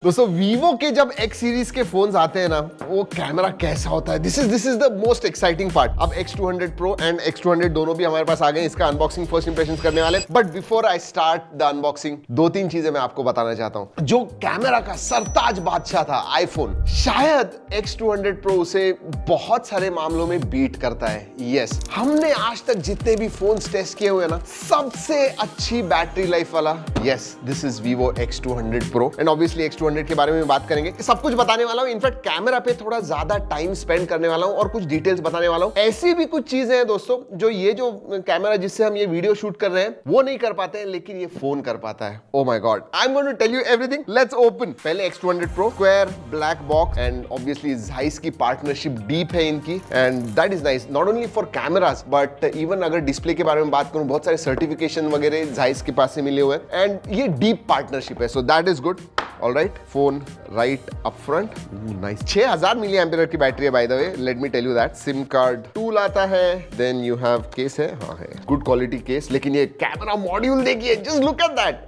दोस्तों Vivo के जब X सीरीज के फोन्स आते हैं ना, वो कैमरा कैसा होता है, this is the most exciting part. अब X200 Pro एंड X200 दोनों भी हमारे पास आ गए, इसका अनबॉक्सिंग फर्स्ट इंप्रेशंस करने वाले। But before I start the unboxing, दो तीन चीजें मैं आपको बताना चाहता हूं। जो कैमरा का सरताज बादशाह था आईफोन, शायद X200 Pro उसे बहुत सारे मामलों में बीट करता है। यस, हमने आज तक जितने भी फोन्स टेस्ट किए हुए ना, सबसे अच्छी बैटरी लाइफ वाला, yes, this is Vivo X200 Pro and obviously X200 के बारे में बात करेंगे, सब कुछ बताने वाला हूं। इनफैक्ट कैमरा पे थोड़ा ज्यादा टाइम स्पेंड करने वाला हूं और कुछ डिटेल्स बताने वाला हूं। ऐसी भी कुछ चीजें हैं दोस्तों जो कैमरा जिससे हम ये वीडियो शूट कर रहे हैं वो नहीं कर पाते हैं, लेकिन ये फोन कर पाता है। Oh my God, I am going to tell you everything. Let's open. पहले X200 Pro, square black box and obviously Zeiss की पार्टनरशिप डीप है इनकी and that is nice, not only for cameras but even अगर display के बारे में बात करूं, बहुत सारे सर्टिफिकेशन वगैरह Zeiss के पास से मिले हुए हैं एंड ये डीप पार्टनरशिप है, so that is good. Alright, phone right up front, nice. 6000 milliampere की बैटरी है by the way, let me tell you that. SIM card tool आता है, देन यू हैव केस है, हाँ है, good quality case. लेकिन ये camera module देखिए, जस्ट लुक एट दैट।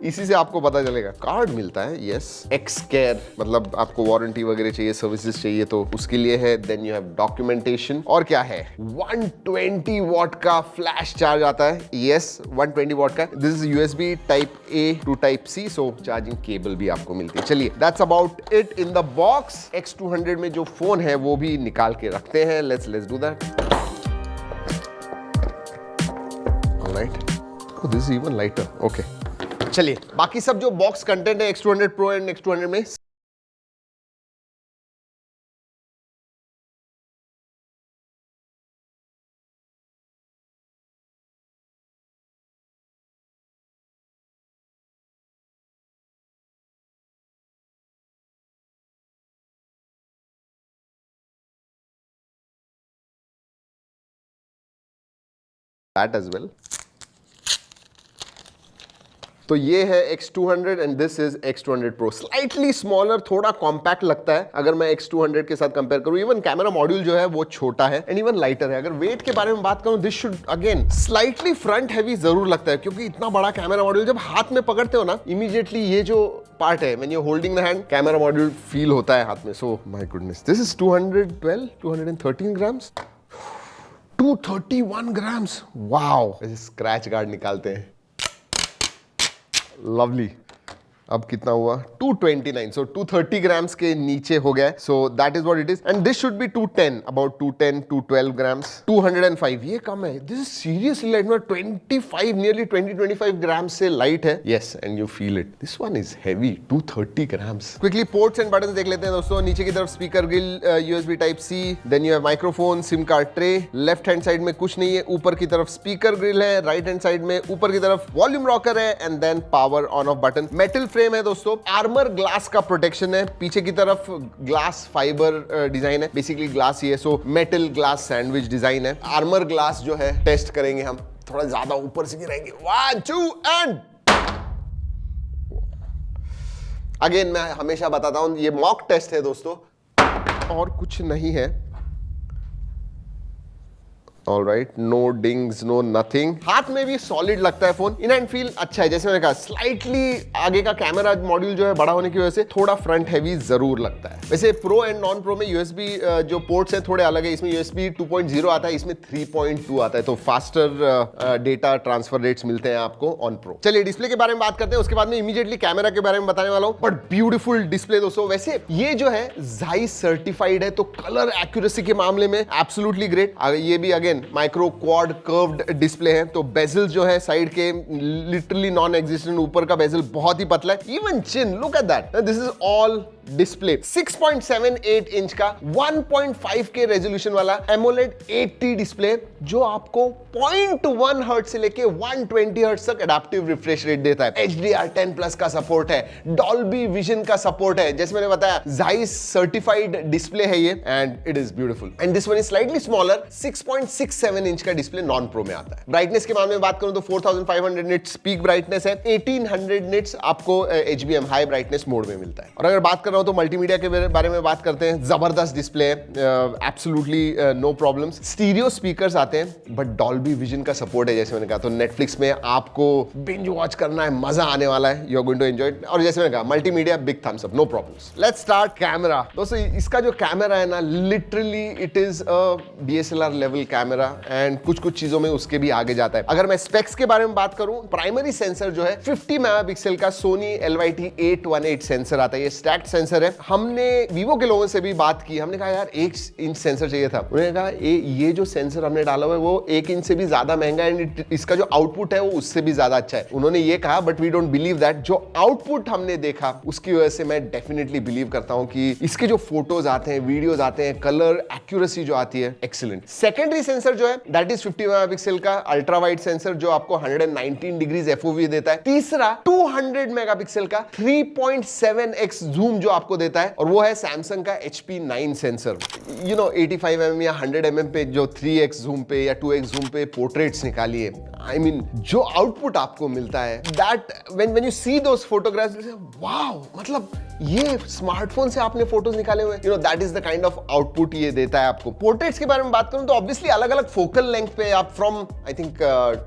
इसी से आपको पता चलेगा। कार्ड मिलता है, यस, एक्स केयर, मतलब आपको वारंटी वगैरह चाहिए, सर्विसेज चाहिए तो उसके लिए है। देन यू हैव डॉक्यूमेंटेशन और क्या है, 120 वॉट का फ्लैश चार्ज आता है, यस, 120 वॉट का। This is USB type A to type C, so charging cable भी आपको मिलती है। चलिए, that's about it in the box. X200 में जो फोन है वो भी निकाल के रखते हैं। Let's do that. Alright, oh, this is even lighter. Okay. चलिए, बाकी सब जो बॉक्स कंटेंट है X200 Pro एंड X200 में, that as well. तो ये है X200 and this is X200 Pro। Slightly smaller, थोड़ा कॉम्पैक्ट लगता है अगर मैं X200 के साथ कंपेयर करूं। इवन कैमरा मॉड्यूल जो है वो छोटा है एंड इवन लाइटर है। अगर वेट के बारे में बात करूं, this should again slightly front heavy जरूर लगता है, क्योंकि इतना बड़ा कैमरा मॉड्यूल जब हाथ में पकड़ते हो ना, इमीडिएटली ये जो पार्ट है, when you holding the hand, camera module feel होता है हाथ में। So my goodness, this is 213 grams, 231 grams, wow. Scratch guard निकालते हैं, लवली। अब कितना हुआ, 229, सो 230 ग्राम्स के नीचे हो गया। So that is what it is and this should be 210, about 210 212 grams. 205, ये कम है। This is seriously light, 25 nearly 20-25 grams से लाइट है। Yes, and you feel it. This one is heavy, 230 grams. Quickly ports and buttons देख लेते हैं दोस्तों। नीचे की तरफ speaker grille, USB type C, then you have microphone, SIM card tray. Left hand side में कुछ नहीं है, ऊपर की तरफ स्पीकर ग्रिल है, राइट हैंड साइड में ऊपर की तरफ वॉल्यूम रॉकर है and then power on off button. Metal frame है दोस्तों, आर्मर ग्लास का प्रोटेक्शन है। पीछे की तरफ ग्लास फाइबर डिजाइन है, बेसिकली ग्लास ही है, so metal glass sandwich design है। आर्मर ग्लास जो है टेस्ट करेंगे हम, थोड़ा ज्यादा ऊपर से गिराएंगे। 1 2 एंड अगेन, मैं हमेशा बताता हूं ये मॉक टेस्ट है दोस्तों और कुछ नहीं है। Alright, no dings, no nothing. हाथ में भी सॉलिड लगता है फोन, इन एंड फील अच्छा है। जैसे मैंने कहा, स्लाइटली आगे का कैमरा मॉड्यूल जो है बड़ा होने की वजह से थोड़ा फ्रंट हैवी जरूर लगता है। वैसे प्रो एंड नॉन प्रो में USB जो पोर्ट्स हैं थोड़े अलग है। इसमें USB 2.0 आता है, इसमें 3.2 आता है, तो फास्टर डेटा ट्रांसफर रेट्स मिलते हैं आपको ऑन प्रो। चलिए, डिस्प्ले के बारे में बात करते हैं, उसके बाद में इमीडिएटली कैमरा के बारे में बताने वाला हूं। बट ब्यूटीफुल डिस्प्ले दोस्तों। वैसे ये जो है Zeiss सर्टिफाइड है, तो कलर एक्यूरेसी के मामले में एब्सोल्युटली ग्रेट। ये भी again micro quad curved display है, तो बेजल जो है साइड के लिटरली नॉन एग्जिस्टेंट, ऊपर का बेजल बहुत ही पतला है। Even chin, look at that, this is all display. 6.78 inch का 1.5 के रेजोल्यूशन वाला एमोलेड 8T डिस्प्ले, जो आपको 0.1 हर्ट्ज से लेके 120 हर्ट्ज तक एडाप्टिव रिफ्रेश रेट देता है। HDR10+ का सपोर्ट है, डॉल्बी विजन का सपोर्ट है। जैसे मैंने बताया, Zeiss सर्टिफाइड डिस्प्ले है ये and it is beautiful. And this one is slightly smaller, 6.67 inch का डिस्प्ले नॉन प्रो में आता है। ब्राइटनेस के मामले में बात करूं तो 4500 निट्स पीक ब्राइटनेस है, 1800 निट्स आपको HBM हाई ब्राइटनेस मोड में मिलता है। और अगर बात कर रहा हूं तो मल्टीमीडिया के बारे में बात करते हैं। जबरदस्त डिस्प्ले है, absolutely no problems. Stereo speakers आते हैं बट डॉल्बी विजन का सपोर्ट है, जैसे मैंने कहा। तो नेटफ्लिक्स में आपको बिंज वॉच करना है, मजा आने वाला है, you are going to enjoy it. और जैसे मैंने कहा multimedia, big thumbs up, no problems. Let's start camera. दोस्तों इसका जो कैमरा है ना, literally it is a DSLR level camera and कुछ कुछ चीजों में उसके भी आगे जाता है। अगर मैं स्पेक्स के बारे में बात करूं, प्राइमरी सेंसर जो है 50 मेगापिक्सल का सोनी LYT-818 सेंसर आता है। ये स्टैक्ड सेंसर है। हमने वीवो के लोगों से भी बात की, हमने कहा यार 1 इंच सेंसर चाहिए था। उन्होंने कहा ये जो सेंसर हमने डाला हुआ है वो 1 इंच से भी ज्यादा महंगा है एंड इसका जो आउटपुट है वो उससे भी ज्यादा अच्छा है। उन्होंने ये कहा, but we don't believe that. जो आउटपुट हमने देखा उसकी वजह से मैं डेफिनेटली बिलीव करता हूं कि इसके जो फोटोज आते हैं, वीडियोज आते हैं, कलर एक्यूरेसी जो आती है, एक्सीलेंट। सेकेंडरी सेंसर जो है दैट इज 50 मेगापिक्सल का अल्ट्रा वाइड सेंसर जो आपको 119 डिग्रीज FOV देता है। तीसरा 200 मेगापिक्सल का 3.7x जूम जो आपको देता है, और वो है सैमसंग का HP9 सेंसर। 85 mm या 100 mm पे जो 3x जूम पे या 2x जूम पे पोर्ट्रेट्स निकालिए, I mean, जो आउटपुट आपको मिलता है, that when you see those photographs, wow, मतलब ये स्मार्टफोन से आपने फोटोज निकाले हुए, that is the kind of output ये देता है आपको। पोर्ट्रेट्स के बारे में बात करूं तो ऑब्वियसली अलग अलग फोकल लेंथ पे आप from I think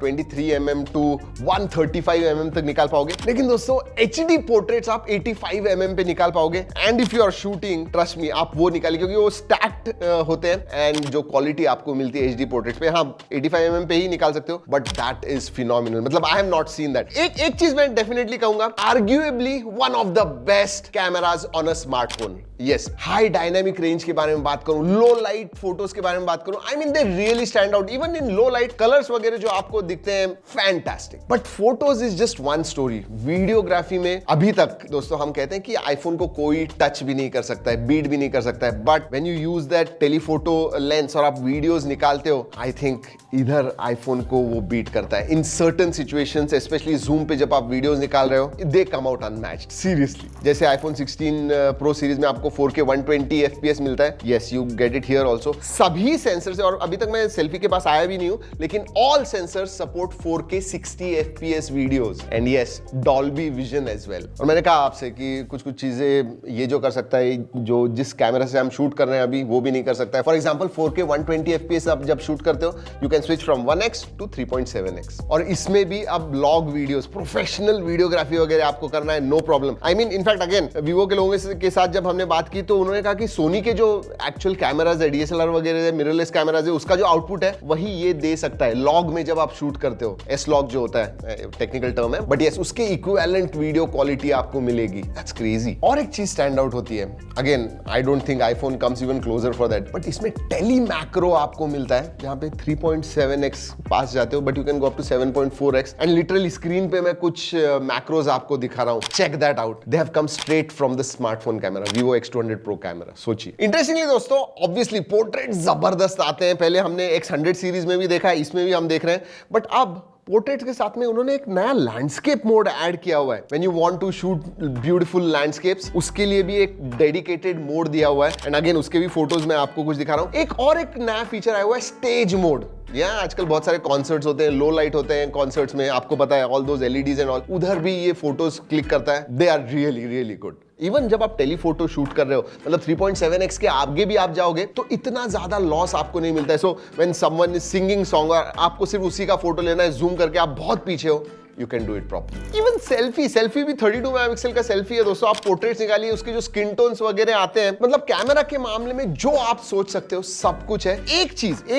23 mm to 135 mm तक निकाल पाओगे, लेकिन दोस्तों HD पोर्ट्रेट्स आप 85 mm पे निकाल पाओगे। And if you are shooting, trust me, आप वो निकालिए क्योंकि वो स्टैक्ड होते हैं एंड जो क्वालिटी आपको मिलती है HD पोर्ट्रेट्स पे, हाँ 85 mm पे ही निकाल सकते हो, बट दैट इज फिनोमिनल। मतलब I have not seen that. एक चीज मैं डेफिनेटली कहूंगा, arguably one of the best cameras on a smartphone. Yes, high dynamic range के बारे में बात करूं, लो लाइट फोटोज के बारे में बात करूं, I mean they really stand out. Even in low light colours वगैरह जो आपको दिखते हैं, fantastic. But photos is just one story. Videography में अभी तक दोस्तों हम कहते हैं कि आईफोन को कोई टच भी नहीं कर सकता है, बीट भी नहीं कर सकता है, but when you use that telephoto lens और आप वीडियोज निकालते हो, आई थिंक इधर आईफोन को वो बीट करता है in certain situations, specially zoom पे जब आप वीडियोज निकाल रहे हो, दे कम आउट अनमैच्ड, सीरियसली। जैसे आईफोन 16 प्रो सीरीज में आपको 4K 120 FPS मिलता है, yes you get it here also. सभी सेंसर से, और अभी तक मैं सेल्फी के पास आया भी नहीं हूं, लेकिन all sensors support 4K 60 FPS videos and yes Dolby Vision as well. और मैंने कहा आपसे कि कुछ कुछ चीजें ये जो कर सकता है, जो जिस कैमरा से हम शूट कर रहे हैं अभी, वो भी नहीं कर सकता है। फॉर एग्जांपल 4K 120 FPS आप जब शूट करते हो, you can switch from 1x to 3.7x। और इसमें भी अब ब्लॉग वीडियोस, प्रोफेशनल वीडियोग्राफी वगैरह आपको करना है, no problem. I mean in fact again Vivo के लोगों के साथ जब हमने बात की तो उन्होंने कहा कि सोनी के जो एक्चुअल कैमराज है, DSLR वगैरह मिररलेस कैमराज है, उसका जो आउटपुट है वही ये दे सकता है लॉग में जब आप शूट करते हो। S-Log जो होता है, टेक्निकल टर्म है, बट यस उसके इक्विवेलेंट वीडियो क्वालिटी आपको मिलेगी। That's crazy. और एक चीज स्टैंड आउट होती है, again I don't think iPhone comes even closer for that, but इसमें टेली मैक्रो आपको मिलता है, जहां पे 3.7x पास जाते हो, but you can go up to 7.4x and literally screen पे मैं कुछ मैक्रोज आपको दिखा रहा हूं। Check that out, they have come straight from the smartphone camera, Vivo X200 Pro camera. सोचिए। इंटरेस्टिंगली दोस्तों, ऑब्वियसली पोर्ट्रेट जबरदस्त आते हैं। पहले हमने X100 सीरीज में भी देखा है, इसमें भी हम देख रहे हैं, बट अब पोर्ट्रेट्स के साथ में उन्होंने एक नया लैंडस्केप मोड ऐड किया हुआ है। When you want to shoot beautiful landscapes, उसके लिए भी एक डेडिकेटेड मोड दिया हुआ है एंड अगेन उसके भी फोटोज मैं आपको कुछ दिखा रहा हूं। एक नया फीचर आया हुआ है, स्टेज मोड। यहाँ आजकल बहुत सारे कॉन्सर्ट्स होते हैं, लो लाइट होते हैं कॉन्सर्ट्स में, आपको पता है, all those LEDs and all, उधर भी ये फोटोज क्लिक करता है। They are really really good. Even जब आप टेलीफोटो शूट कर रहे हो, मतलब 3.7x के आगे भी आप जाओगे तो इतना ज्यादा लॉस आपको नहीं मिलता है। So when someone is singing song और आपको सिर्फ उसी का फोटो लेना है, जूम करके आप बहुत पीछे हो, you can do it properly. Even selfie भी 32 मेगापिक्सल का सेल्फी है दोस्तों। आप पोर्ट्रेट्स निकालिए, उसके जो स्किन टोन्स वगैरह आते हैं, मतलब कैमरा के मामले में जो आप सोच सकते हो सब कुछ है। एक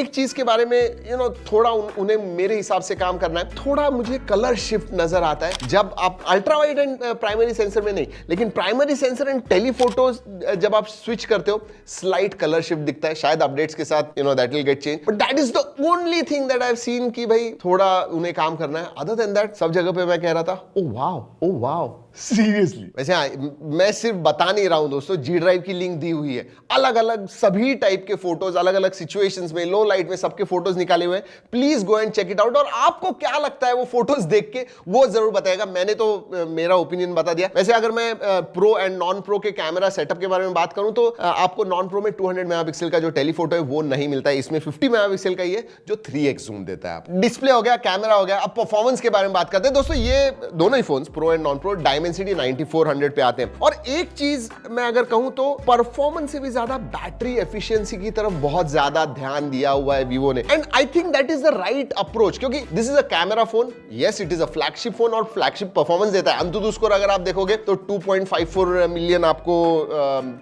चीज के बारे में थोड़ा उन्हें मेरे हिसाब से काम करना है, थोड़ा मुझे कलर शिफ्ट नजर आता है जब आप ultra wide and primary sensor में नहीं, लेकिन प्राइमरी सेंसर एंड टेलीफोटोज जब आप स्विच करते हो, स्लाइट कलर शिफ्ट दिखता है। शायद अपडेट्स के साथ that will get change, but that is the only thing that I have seen कि भाई थोड़ा उन्हें काम करना है। अदर देन दैट सब जगह पे मैं कह रहा था ओ वाओ सीरियसली। वैसे हाँ, मैं सिर्फ बता नहीं रहा हूं दोस्तों, G ड्राइव की लिंक दी हुई है, अलग अलग सभी टाइप के फोटोज, अलग अलग सिचुएशंस में, लो लाइट में सबके फोटोज निकाले हुए हैं। Please go and check it out. और आपको क्या लगता है वो फोटोज देख के, वो जरूर बताएगा। मैंने तो मेरा ओपिनियन बता दिया। वैसे अगर मैं प्रो एंड नॉन प्रो के कैमरा सेटअप के बारे में बात करूं तो आपको नॉन प्रो में 200 मेगापिक्सल का जो टेलीफोटो है वो नहीं मिलता है, इसमें 50 मेगापिक्सल का ही है जो 3x जूम देता है। डिस्प्ले हो गया, कैमरा हो गया, अब परफॉर्मेंस के बारे में बात करते हैं दोस्तों। ये दोनों ही phones, pro and non pro, diamond Dimensity 9400 पे आते हैं। और एक चीज मैं अगर कहूं तो परफॉर्मेंस से भी ज्यादा बैटरी एफिशिएंसी की तरफ बहुत ज्यादा ध्यान दिया हुआ है वीवो ने, and I think that is the right approach, क्योंकि this is a camera phone, yes it is a flagship phone और फ्लैगशिप परफॉर्मेंस देता है। अंतुतु स्कोर अगर आप देखोगे तो 2.54 मिलियन आपको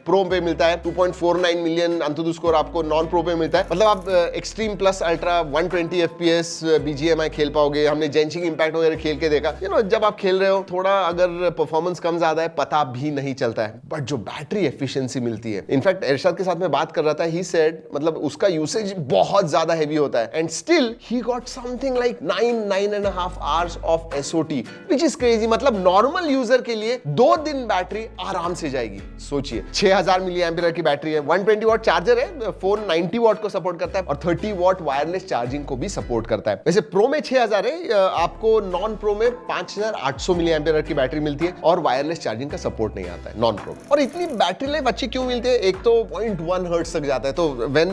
प्रो पे मिलता है, 2.49 मिलियन अंतुतु स्कोर आपको नॉन प्रो पे मिलता है। मतलब आप extreme plus ultra 120 FPS BGMI खेल पाओगे। हमने जेंशिंग इंपैक्ट वगैरह खेल के देखा, जब आप खेल रहे हो थोड़ा अगर परफॉर्मेंस कम ज्यादा है पता भी नहीं चलता है, बट जो बैटरी एफिशिएंसी मिलती है, इनफैक्ट इरशाद के साथ में बात कर रहा था, ही सेड मतलब उसका यूसेज बहुत ज्यादा हेवी होता है, and still he got something like 9.5 hours of SOT, which is crazy. मतलब नॉर्मल यूजर के लिए 2 दिन बैटरी आराम से जाएगी। सोचिए 6000 मिली एम्पियर की बैटरी है, 120 वॉट चार्जर है, फोन 90 वॉट को सपोर्ट करता है और 30 वॉट वायरलेस चार्जिंग को भी सपोर्ट करता है। वैसे प्रो में 6000 है, आपको नॉन प्रो में 5800 मिली एम्पियर की बैटरी मिलती है और वायरलेस चार्जिंग का सपोर्ट नहीं आता है नॉन प्रो में। और इतनी बैटरी लाइफ अच्छी क्यों मिलती है? एक तो 0.1 हर्ट्ज तक जाता है, तो when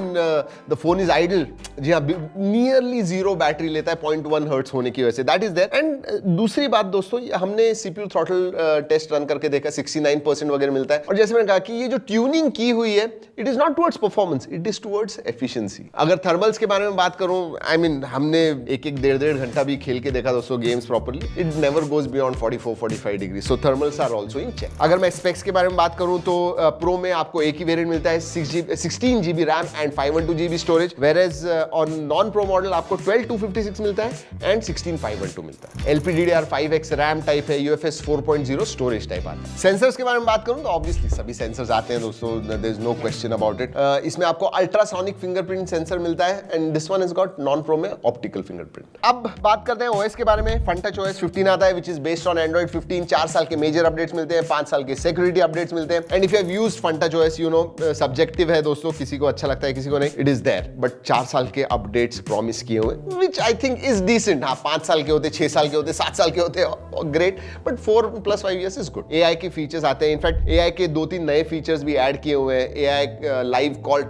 the phone is idle, जी हाँ, नियरली जीरो बैटरी लेता है 0.1 हर्ट्ज होने की वजह से, दैट इज देयर। एंड दूसरी बात दोस्तों, हमने CPU थ्रॉटल टेस्ट रन करके देखा, 69% वगैरह मिलता है। और जैसे मैंने कहा कि ये जो ट्यूनिंग की हुई है, it is not towards performance, it is towards efficiency. अगर थर्मल्स के बारे में बात करूं, आई मीन हमने एक डेढ़ घंटा भी खेल के देखा दोस्तों games properly, it never goes beyond 44-45 degree, so thermals are also in check. अगर मैं स्पेक्स के बारे में बात करूं तो प्रो में आपको एक ही वेरिएंट मिलता है, 16 GB RAM and 512 GB storage, whereas on non pro model आपको 12256 मिलता है एंड 16512 मिलता है। LPDDR5X रैम टाइप है, UFS 4.0 स्टोरेज टाइप आता है। सेंसर्स के बारे में बात करूं तो ऑब्वियसली सभी सेंसर्स आते हैं दोस्तों, there is no question about it. इसमें आपको अल्ट्रासोनिक फिंगरप्रिंट सेंसर मिलता है and this one has got non pro में ऑप्टिकल फिंगरप्रिंट। अब बात करते हैं OS के बारे में। FunTouch OS 15 आता है, which is based on Android 15। 4 साल के मेजर अपडेट्स मिलते हैं, 5 साल के सिक्योरिटी अपडेट्स मिलते हैं। And if you have used FunTouch OS, you know subjective है दोस्तों, किसी को अच्छा लगता है किसी को नहीं, इट इज देयर, बट 4 साल के अपडेट्स प्रॉमिस किए हुए, which I think is decent। हाँ 5 साल के होते, 6 साल के होते, 7 साल के होते, great, but 4+5 years is good। AI के फीचर्स आते हैं, इनफैक्ट AI के 2-3 नए फीचर्स भी ऐड किए हुए हैं। AI लाइव कॉल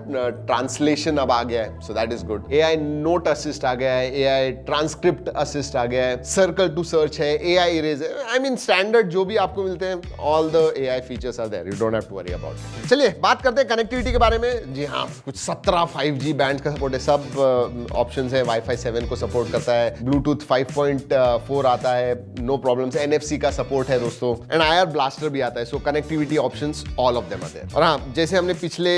ट्रांसलेशन अब आ गया है, so that is good. AI note assist आ गया है, AI ट्रांसक्रिप्ट असिस्ट आ गया है, सर्कल टू सर्च है, AI इरेज है, आई मीन स्टैंडर्ड जो भी आपको मिलते हैं, all the AI features are there, you don't have to worry about it. चलिए बात करते हैं कनेक्टिविटी के बारे में। जी हाँ, कुछ 17 5G बैंड का सपोर्ट है, सब ऑप्शंस है, Wi-Fi 7 को सपोर्ट करता है, Bluetooth 5.4 आता है, नो प्रॉब्लम्स, NFC का सपोर्ट है दोस्तों, एंड IR ब्लास्टर भी आता है, so connectivity options all of them are there. और हाँ, जैसे हमने पिछले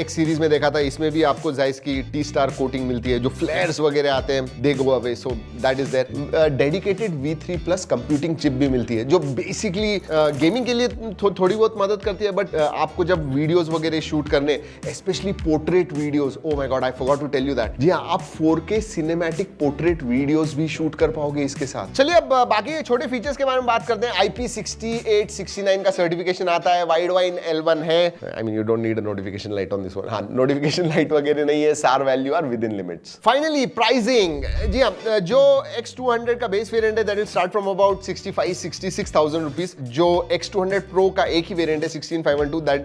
X सीरीज में देखा था, इसमें भी आपको जाइस की T-Star कोटिंग मिलती है, जो फ्लेयर्स वगैरह आते हैं they go away, so that is there. Dedicated V3+ computing chip भी मिलती है, जो बेसिकली गेमिंग के लिए थोड़ी बहुत मदद करती है, बट आपको जब वीडियोस वगैरह शूट करने, especially portrait videos, oh my God I forgot to tell you that, जी हाँ, आप 4K सिनेमैटिक पोर्ट्रेट वीडियोस भी शूट कर पाओगे इसके साथ। चलिए अब बाकी छोटे फीचर्स के बारे में बात करते हैं। IP6869 का सर्टिफिकेशन आता है, वाइड वाइन L1 है, I mean you don't need a notification light on this one. हाँ, नोटिफिकेशन लाइट वगैरह नहीं है, SAR value are within limits. Finally pricing, जी हाँ, जो X200 का बेस वेरिएंट है that will start from about 65-66,000 rupees. जो X200 Pro का एक ही वेरिएंट है 16512, that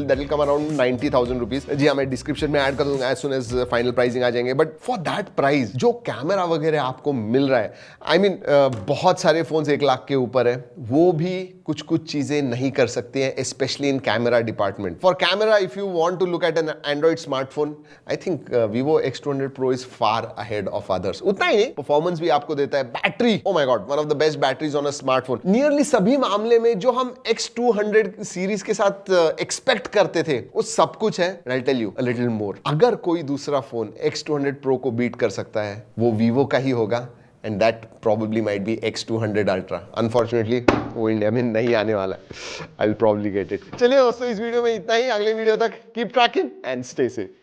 will come around 90,000 rupees. जी हाँ, मैं डिस्क्रिप्शन में ऐड कर दूंगा as soon as final pricing आ जाएंगे, बट फॉर दैट प्राइस जो कैमरा वगैरह आपको मिल रहा है, आई मीन बहुत सारे फोन्स 1 लाख के ऊपर है, वो भी कुछ चीजें नहीं कर सकते हैं, specially in camera department. For camera, if you want to look at an Android smartphone, I think Vivo X200 Pro is far ahead of others. उतना ही नहीं, परफॉर्मेंस भी आपको देता है, battery, oh my God, one of the best batteries on a smartphone. Nearly सभी मामले में जो हम X200 सीरीज के साथ एक्सपेक्ट करते थे, वो सब कुछ है, and I'll tell you a little more। अगर कोई दूसरा फोन X200 Pro को बीट कर सकता है, वो Vivo का ही होगा, and that probably might be X200 Ultra। Unfortunately, वो इंडिया में नहीं आने वाला है। I'll probably get it। चलिए दोस्तों, इस वीडियो में इतना ही। अगले वीडियो तक keep tracking and stay safe।